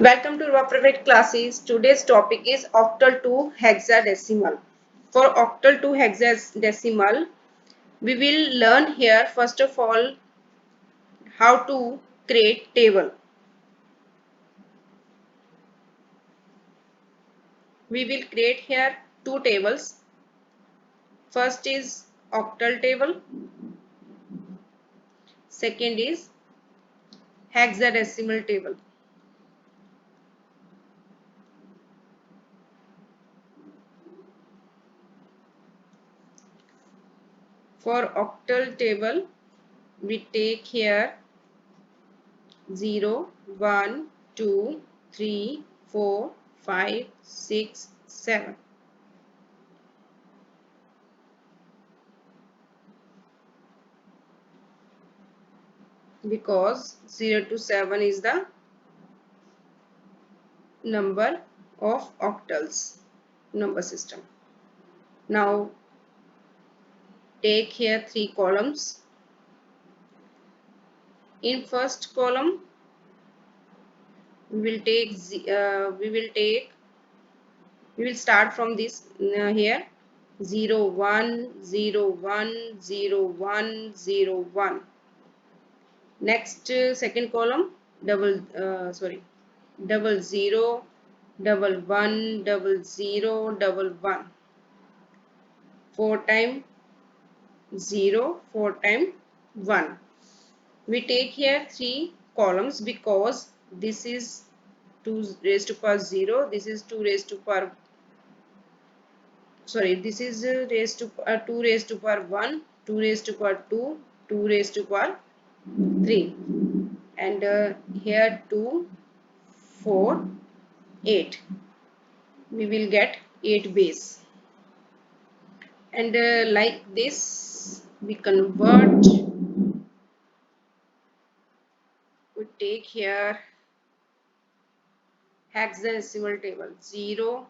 Welcome to our private classes. Today's topic is octal to hexadecimal. For octal to hexadecimal, we will learn here first of all how to create table. We will create here two tables. First is octal table. Second is hexadecimal table. For octal table, we take here 0, 1, 2, 3, 4, 5, 6, 7. Because 0 to 7 is the number of octals number system. Now take here three columns. In first column we will start from this here 0 1 0 1 0 1 0 1. Next second column double 0 double 1 double 0 double 1. 4 time 0 4 time 1. We take here three columns because this is 2 raised to power 0, this is 2 raised to power this is raised to 2 raised to power 1, 2 raised to power 2, 2 raised to power 3, and here 2 4 8. We will get 8 base, and like this we convert. We take here hexadecimal table 0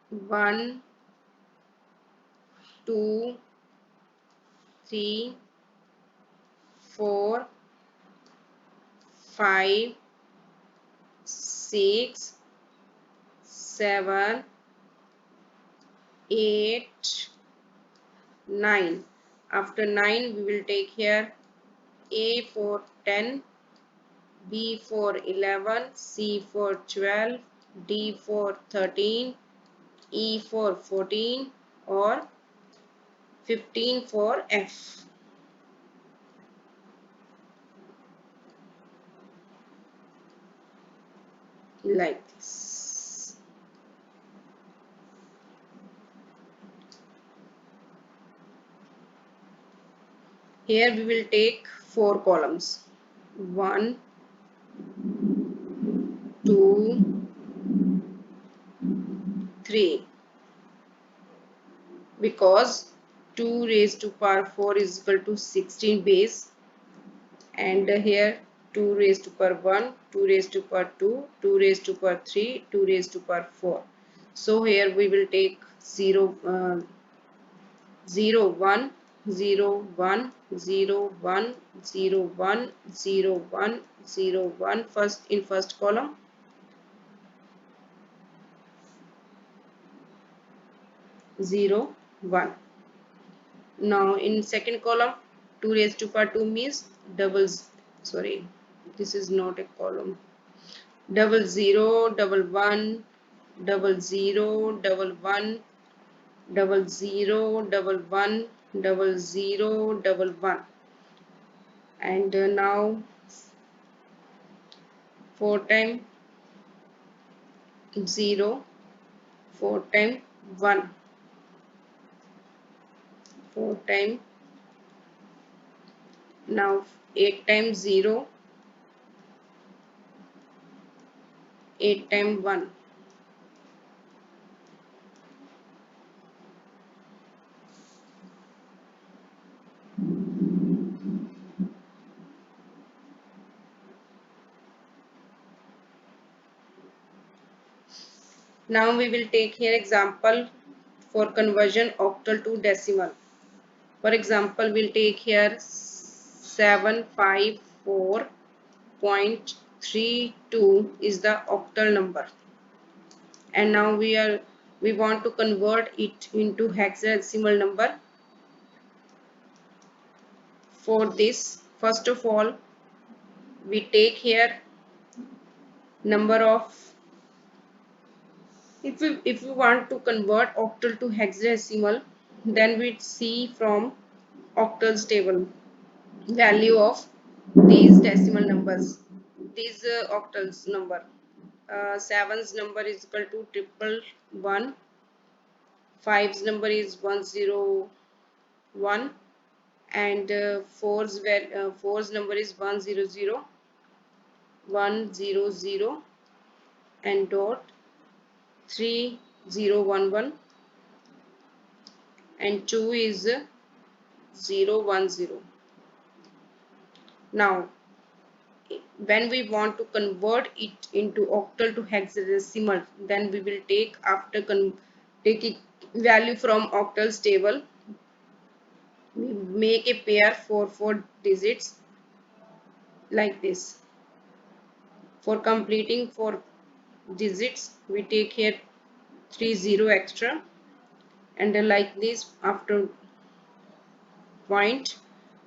1 2 3 4 5 6 7 8 9. After 9 we will take here A for 10, B for 11, C for 12, D for 13, E for 14, or 15 for F. Like this. Here we will take four columns. 1, 2, 3. Because 2 raised to power 4 is equal to 16 base, and here 2 raised to power 1, 2 raised to power 2, 2 raised to power 3, 2 raised to power 4. So here we will take 0, 0 1 0 1 0 1 0 1 0 1 0 1 first in first column, 0 1. Now in second column 2 raised to power 2 means this is not a column. Double 0 double 1 double 0 double 1 double 0 double 1 double 0 double 1, and now 4 time 0 4 time 1 4 time, now 8 times 0 8 time 1. Now we will take here example for conversion octal to decimal. For example, we'll take here 754.6 32 is the octal number. And now we want to convert it into hexadecimal number. For this, first of all, we take here number of, if we want to convert octal to hexadecimal, then we see from octals table value of these decimal numbers, these octals number. 7's number is equal to triple one, 5's number is 101, and 4's number is 100, 100, and dot 3011, and 2 is 010. Now when we want to convert it into octal to hexadecimal, then we will take, after taking value from octals table, we make a pair for 4 digits like this. For completing 4 digits, we take here 30 extra, and like this, after point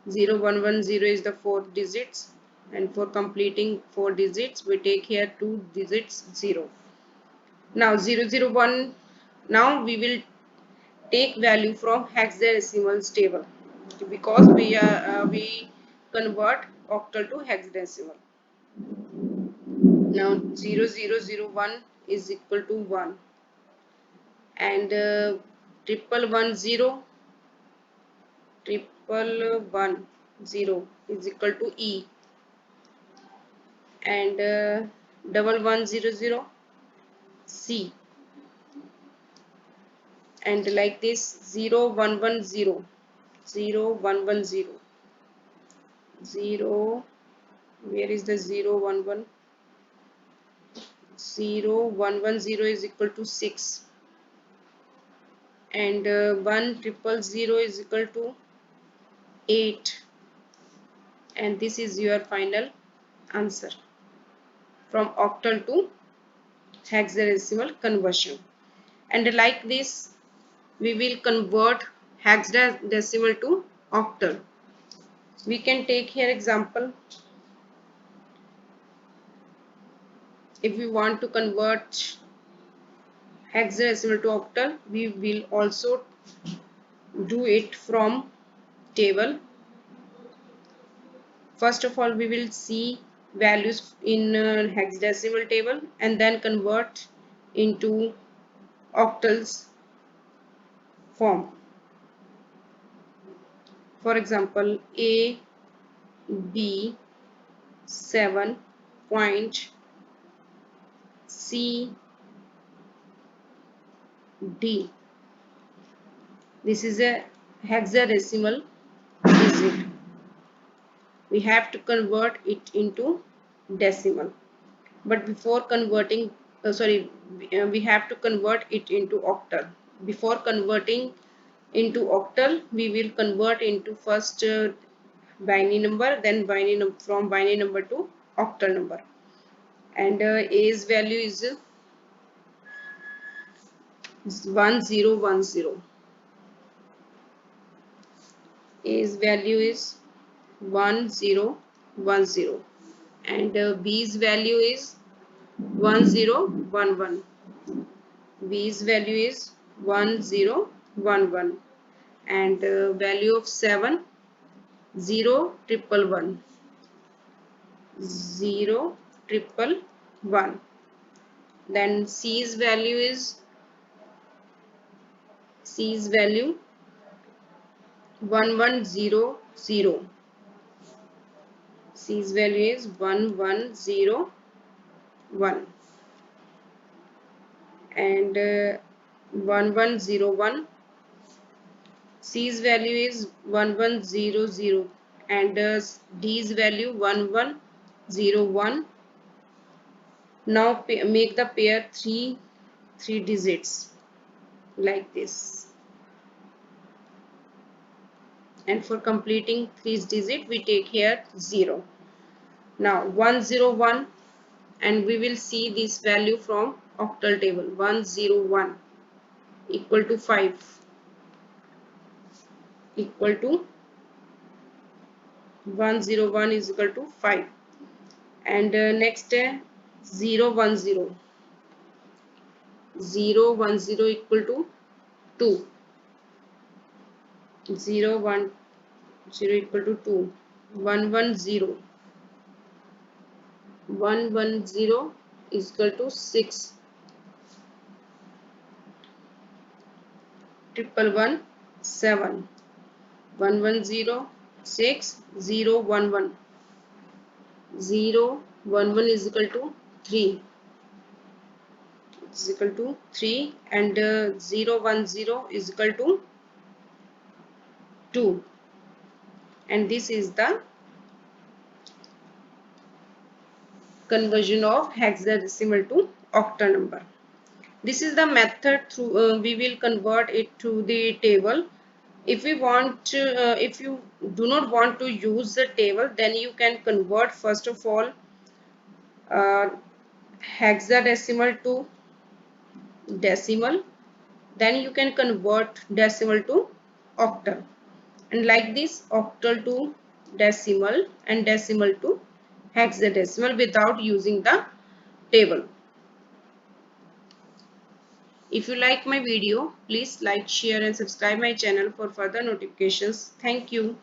0110 is the 4 digits, and for completing 4 digits we take here 2 digits 0. Now 001, now we will take value from hexadecimal table, because we convert octal to hexadecimal. Now 0001 is equal to 1, and triple one zero is equal to E, and 1100 C, and like this 0110, 0, where is the 011, 0110 is equal to 6, and 1000 is equal to 8, and this is your final answer from octal to hexadecimal conversion. And like this, we will convert hexadecimal to octal. We can take here example. If we want to convert hexadecimal to octal, we will also do it from table. First of all, we will see values in hexadecimal table and then convert into octals form. For example, A, B, 7 point, C, D. This is a hexadecimal digit. We have to convert it into decimal. But before converting, we have to convert it into octal. Before converting into octal, we will convert into first binary number, then from binary number to octal number. And A's value is 1010. A's value is 1010, and B's value is 1011. B's value is 1011, and value of 7 0111, 0111. Then C's value 1100. C's value is 1101, and 1101. C's value is 1100, and D's value 1101. Now make the pair three digits like this, and for completing 3 digit we take here 0. Now 101 and we will see this value from octal table. 101 equal to 5 equal to 101 is equal to 5. And next 0 1 0 0 1 0 equal to 2. 0 1 0 equal to 2. 1 1 0 1 1 0 is equal to 6. Triple 1 7. 1 1 0 6 0 1 1 0 1 1 is equal to 3. Is equal to 3, and 0 1 0 is equal to 2, and this is the conversion of hexadecimal to octal number. This is the method through we will convert it to the table. If we want to, if you do not want to use the table, then you can convert first of all uh, hexadecimal to decimal, then you can convert decimal to octal, and like this octal to decimal and decimal to hexadecimal without using the table. If you like my video, please like, share and subscribe my channel for further notifications. Thank you.